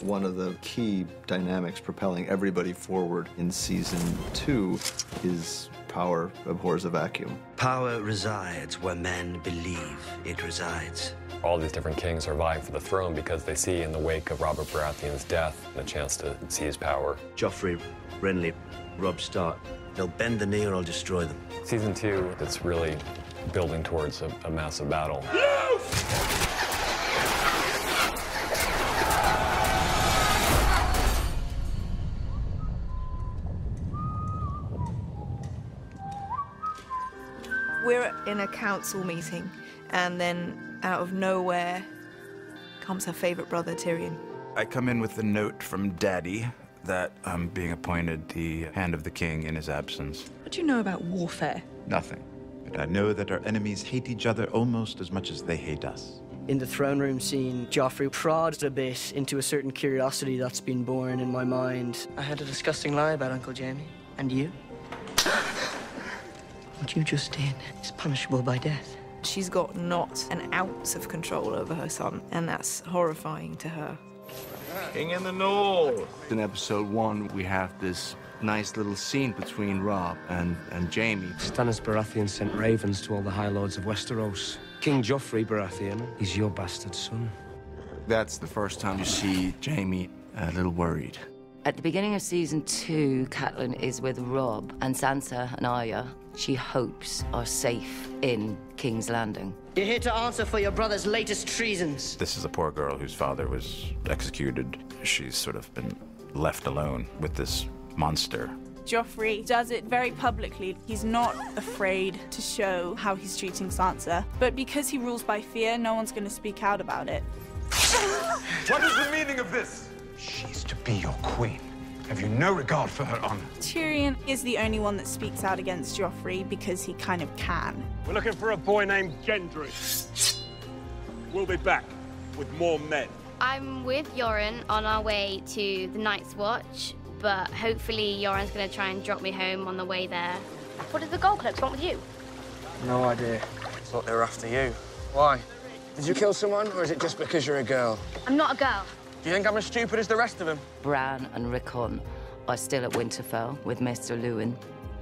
One of the key dynamics propelling everybody forward in season 2 is power abhors a vacuum. Power resides where men believe it resides. All these different kings are vying for the throne because they see in the wake of Robert Baratheon's death the chance to seize power. Joffrey, Renly, Robb Stark, they'll bend the knee or I'll destroy them. Season 2, it's really building towards a massive battle. We're in a council meeting, and then out of nowhere comes her favorite brother, Tyrion. I come in with a note from Daddy that I'm being appointed the Hand of the King in his absence. What do you know about warfare? Nothing. But I know that our enemies hate each other almost as much as they hate us. In the throne room scene, Joffrey prods a bit into a certain curiosity that's been born in my mind. I had a disgusting lie about Uncle Jaime. And you? What you just did is punishable by death. She's got not an ounce of control over her son, and that's horrifying to her. King in the North. In episode 1, we have this nice little scene between Robb and Jaime. Stannis Baratheon sent ravens to all the High Lords of Westeros. King Joffrey Baratheon is your bastard son. That's the first time you see Jaime a little worried. At the beginning of season 2, Catelyn is with Robb, and Sansa and Arya, she hopes, are safe in King's Landing. You're here to answer for your brother's latest treasons. This is a poor girl whose father was executed. She's sort of been left alone with this monster. Joffrey does it very publicly. He's not afraid to show how he's treating Sansa, but because he rules by fear, no one's going to speak out about it. What is the meaning of this? She's to be your queen. Have you no regard for her honor? Tyrion is the only one that speaks out against Joffrey because he kind of can. We're looking for a boy named Gendry. We'll be back with more men. I'm with Yoren on our way to the Night's Watch, but hopefully Yoren's going to try and drop me home on the way there. What did the Gold Cloaks want with you? No idea. Thought they were after you. Why? Did you kill someone, or is it just because you're a girl? I'm not a girl. Do you think I'm as stupid as the rest of them? Bran and Rickon are still at Winterfell with Mr. Lewin.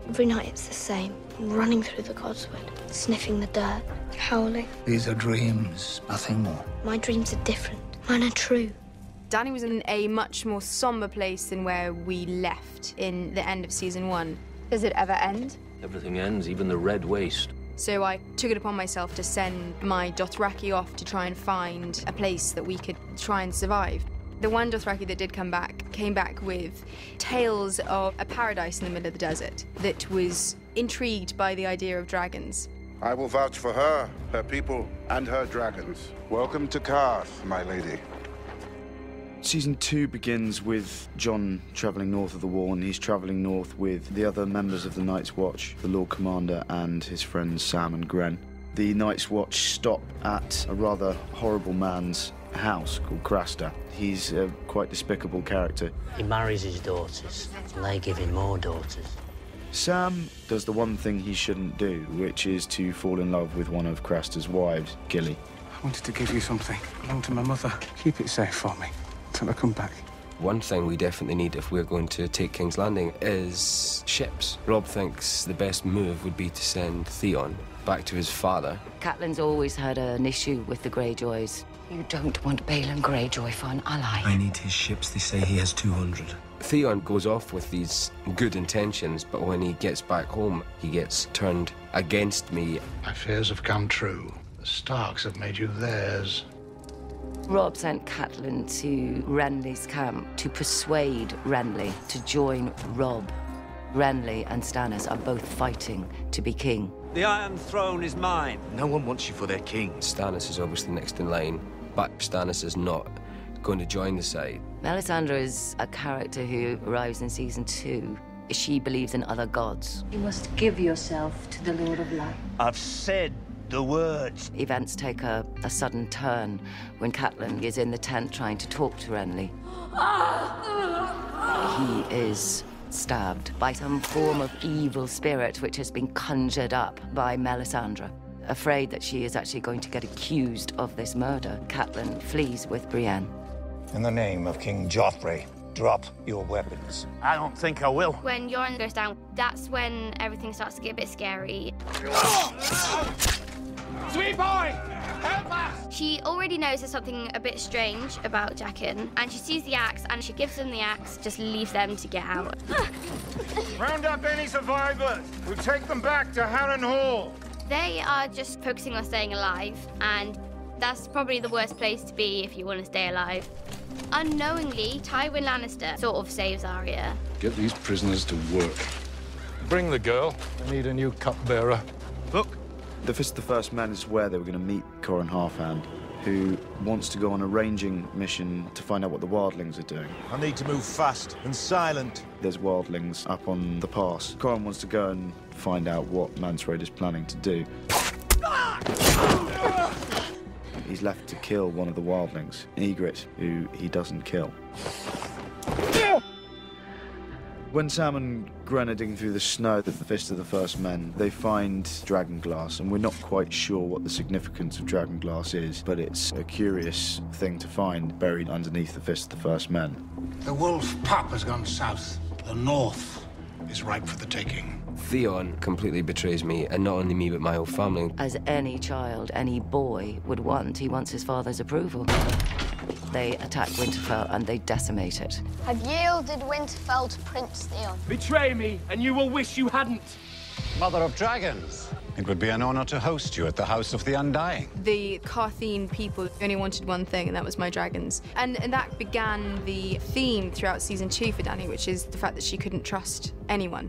Every night it's the same. I'm running through the Godswood, sniffing the dirt, howling. These are dreams, nothing more. My dreams are different. Mine are true. Dany was in a much more somber place than where we left in the end of season 1. Does it ever end? Everything ends, even the Red Waste. So I took it upon myself to send my Dothraki off to try and find a place that we could try and survive. The one Dothraki that did come back came back with tales of a paradise in the middle of the desert that was intrigued by the idea of dragons. I will vouch for her, her people, and her dragons. Welcome to Karth, my lady. Season 2 begins with Jon travelling north of the wall, and he's travelling north with the other members of the Night's Watch, the Lord Commander and his friends Sam and Gren. The Night's Watch stop at a rather horrible man's house called Craster. He's a quite despicable character. He marries his daughters, and they give him more daughters. Sam does the one thing he shouldn't do, which is to fall in love with one of Craster's wives, Gilly. I wanted to give you something. Belonged to my mother. Keep it safe for me until I come back. One thing we definitely need if we're going to take King's Landing is ships. Robb thinks the best move would be to send Theon back to his father. Catelyn's always had an issue with the Greyjoys. You don't want Balon Greyjoy for an ally. I need his ships. They say he has 200. Theon goes off with these good intentions, but when he gets back home, he gets turned against me. My fears have come true. The Starks have made you theirs. Robb sent Catelyn to Renly's camp to persuade Renly to join Robb. Renly and Stannis are both fighting to be king. The Iron Throne is mine. No one wants you for their king. Stannis is obviously next in line, but Stannis is not going to join the side. Melisandre is a character who arrives in season 2. She believes in other gods. You must give yourself to the Lord of Light. I've said the words. Events take a sudden turn when Catelyn is in the tent trying to talk to Renly. He is stabbed by some form of evil spirit which has been conjured up by Melisandre. Afraid that she is actually going to get accused of this murder, Catelyn flees with Brienne. In the name of King Joffrey, drop your weapons. I don't think I will. When Yoren goes down, that's when everything starts to get a bit scary. Sweet boy! Help us! She already knows there's something a bit strange about Jaqen, and she sees the axe, and she gives them the axe, just leave them to get out. Round up any survivors. We'll take them back to Harrenhal. They are just focusing on staying alive, and that's probably the worst place to be if you want to stay alive. Unknowingly, Tywin Lannister sort of saves Arya. Get these prisoners to work. Bring the girl. I need a new cupbearer. Look. The Fist of the First Men is where they were going to meet Corran Halfhand, who wants to go on a ranging mission to find out what the wildlings are doing. I need to move fast and silent. There's wildlings up on the pass. Corran wants to go and find out what Mansroyd is planning to do. He's left to kill one of the wildlings, Ygritte, who he doesn't kill. When Sam and Gren are digging through the snow at the Fist of the First Men, they find dragonglass, and we're not quite sure what the significance of dragonglass is, but it's a curious thing to find buried underneath the Fist of the First Men. The wolf pup has gone south. The north is ripe for the taking. Theon completely betrays me, and not only me, but my whole family. As any child, any boy would want, he wants his father's approval. They attack Winterfell and they decimate it. I've yielded Winterfell to Prince Theon. Betray me, and you will wish you hadn't. Mother of Dragons, it would be an honor to host you at the House of the Undying. The Carthene people only wanted one thing, and that was my dragons. And that began the theme throughout season 2 for Dany, which is the fact that she couldn't trust anyone.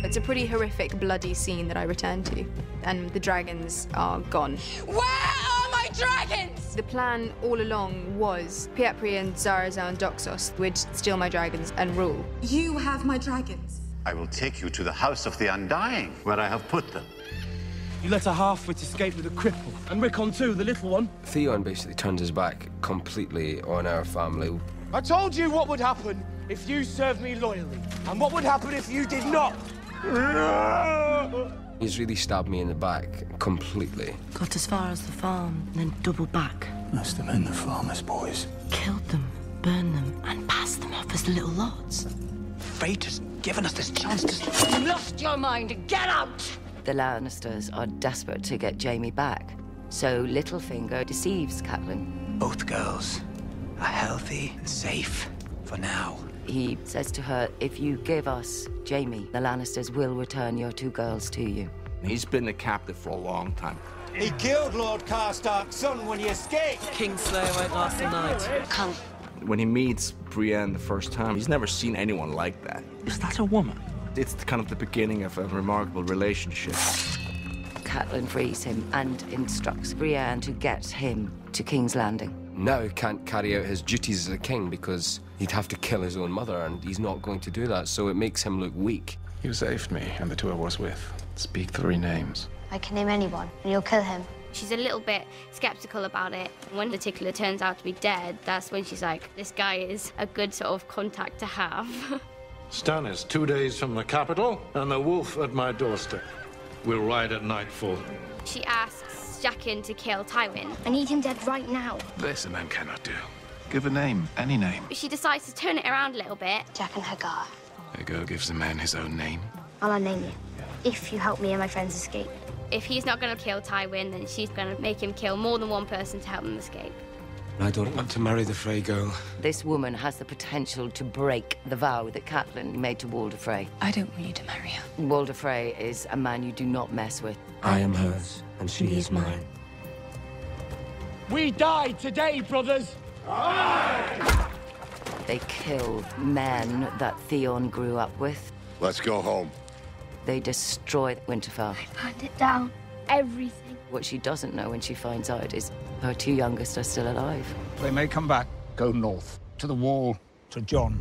It's a pretty horrific, bloody scene that I return to, and the dragons are gone. Where are my dragons? The plan all along was Pietri and Zarazar and Doxos would steal my dragons and rule. You have my dragons. I will take you to the House of the Undying, where I have put them. You let a half-wit escape with a cripple, and Rickon too, the little one. Theon basically turns his back completely on our family. I told you what would happen if you served me loyally, and what would happen if you did not. He's really stabbed me in the back completely. Got as far as the farm, and then doubled back. Must have been the farmers' boys. Killed them, burned them, and passed them off as little lords. Fate has given us this chance to... You lost your mind. Get out! The Lannisters are desperate to get Jaime back, so Littlefinger deceives Catelyn. Both girls are healthy and safe for now. He says to her, if you give us Jaime, the Lannisters will return your 2 girls to you. He's been a captive for a long time. He killed Lord Karstark's son when he escaped. Kingslayer won't last a night. Come. When he meets Brienne the first time, he's never seen anyone like that. Is that a woman? It's kind of the beginning of a remarkable relationship. Catelyn frees him and instructs Brienne to get him to King's Landing. Now he can't carry out his duties as a king because he'd have to kill his own mother, and he's not going to do that, so it makes him look weak. You saved me and the 2 I was with. Speak 3 names. I can name anyone, and you'll kill him. She's a little bit skeptical about it. When the tickler turns out to be dead, that's when she's like, this guy is a good sort of contact to have. Stannis, 2 days from the capital, and the wolf at my doorstep. We'll ride at nightfall. She asks Jaqen to kill Tywin. I need him dead right now. This a man cannot do. Give a name, any name. She decides to turn it around a little bit. Jaqen Hagar. Hagar gives a man his own name. I'll unname you, if you help me and my friends escape. If he's not going to kill Tywin, then she's going to make him kill more than one person to help him escape. I don't want to marry the Frey girl. This woman has the potential to break the vow that Catelyn made to Walder Frey. I don't want you to marry her. Walder Frey is a man you do not mess with. I am hers, and she is mine. We died today, brothers. They kill men that Theon grew up with. Let's go home. They destroy Winterfell. Burned it down. Everything. What she doesn't know when she finds out is her 2 youngest are still alive. They may come back. Go north. To the wall. To Jon.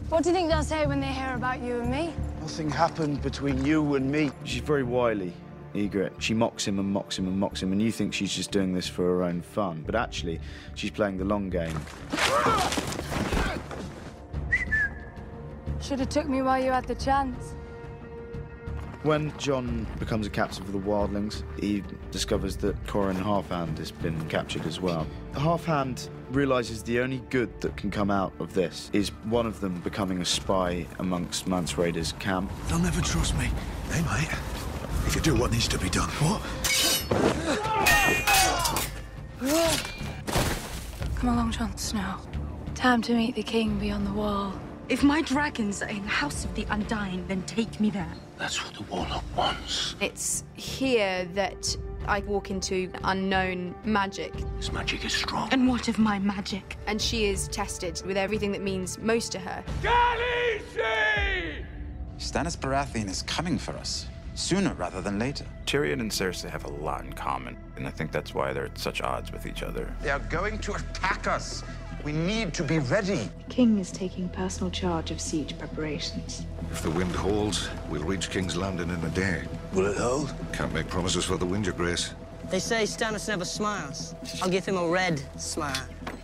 What do you think they'll say when they hear about you and me? Nothing happened between you and me. She's very wily, Ygritte. She mocks him and mocks him and mocks him, and you think she's just doing this for her own fun. But actually, she's playing the long game. Should have took me while you had the chance. When Jon becomes a captive of the wildlings, he discovers that Corin Halfhand has been captured as well. Halfhand realises the only good that can come out of this is one of them becoming a spy amongst Mance Rayder's camp. They'll never trust me. Hey, mate. If you do what needs to be done. What? Come along, Jon Snow. Time to meet the king beyond the wall. If my dragons are in the House of the Undying, then take me there. That's what the warlock wants. It's here that I walk into unknown magic. This magic is strong. And what of my magic? And she is tested with everything that means most to her. Stannis Baratheon is coming for us. Sooner rather than later. Tyrion and Cersei have a lot in common, and I think that's why they're at such odds with each other. They are going to attack us. We need to be ready. The king is taking personal charge of siege preparations. If the wind holds, we'll reach King's Landing in a day. Will it hold? Can't make promises for the wind, Your Grace. They say Stannis never smiles. I'll give him a red smile.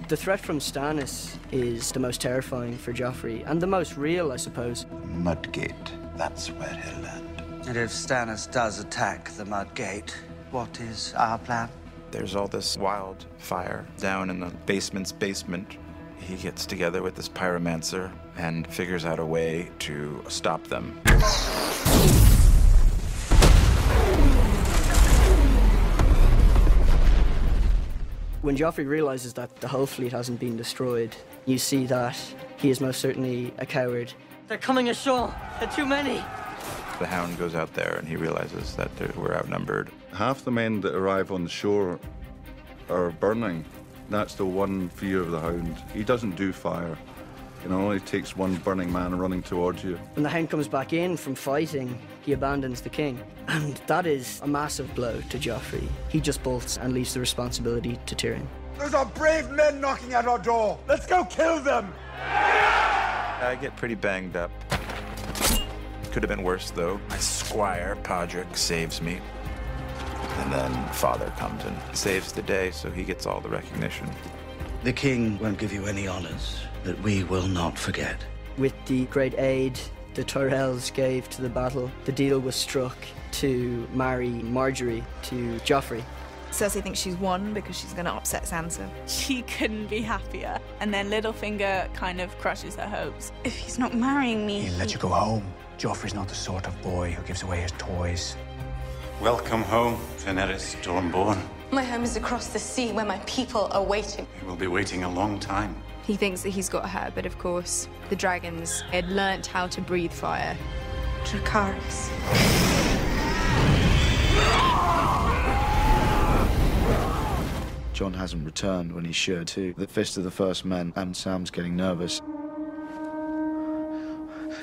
The threat from Stannis is the most terrifying for Joffrey, and the most real, I suppose. Mudgate. That's where he'll land. And if Stannis does attack the Mudgate, what is our plan? There's all this wildfire down in the basement's basement. He gets together with this pyromancer and figures out a way to stop them. When Joffrey realizes that the whole fleet hasn't been destroyed, you see that he is most certainly a coward. They're coming ashore. There are too many. The Hound goes out there and he realizes that we're outnumbered. Half the men that arrive on the shore are burning. That's the one fear of the Hound. He doesn't do fire. It only takes one burning man running towards you. When the Hound comes back in from fighting, he abandons the king. And that is a massive blow to Joffrey. He just bolts and leaves the responsibility to Tyrion. Those are brave men knocking at our door. Let's go kill them. I get pretty banged up. Could have been worse, though. My squire, Podrick, saves me. And then Father comes and saves the day, so he gets all the recognition. The king won't give you any honors that we will not forget. With the great aid the Tyrells gave to the battle, the deal was struck to marry Marjorie to Joffrey. Cersei thinks she's won because she's going to upset Sansa. She couldn't be happier. And then Littlefinger kind of crushes her hopes. If he's not marrying me... He'll let you go home. Joffrey's not the sort of boy who gives away his toys. Welcome home, Daenerys Stormborn. My home is across the sea where my people are waiting. We will be waiting a long time. He thinks that he's got her, but of course, the dragons had learnt how to breathe fire. Dracarys. Jon hasn't returned when he should, too. The Fist of the First Men, and Sam's getting nervous.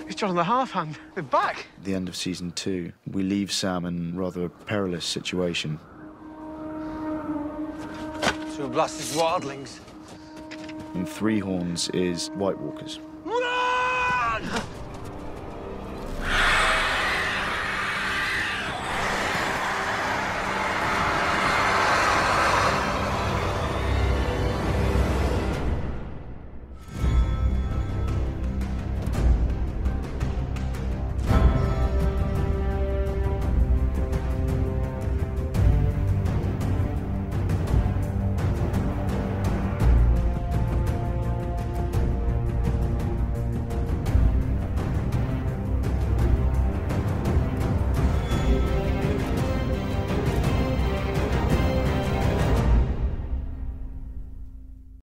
It's Jon and the Halfhand. They're back. At the end of season 2, we leave Sam in rather a perilous situation. So we'll blast these wildlings. And Three Horns is White Walkers. Run!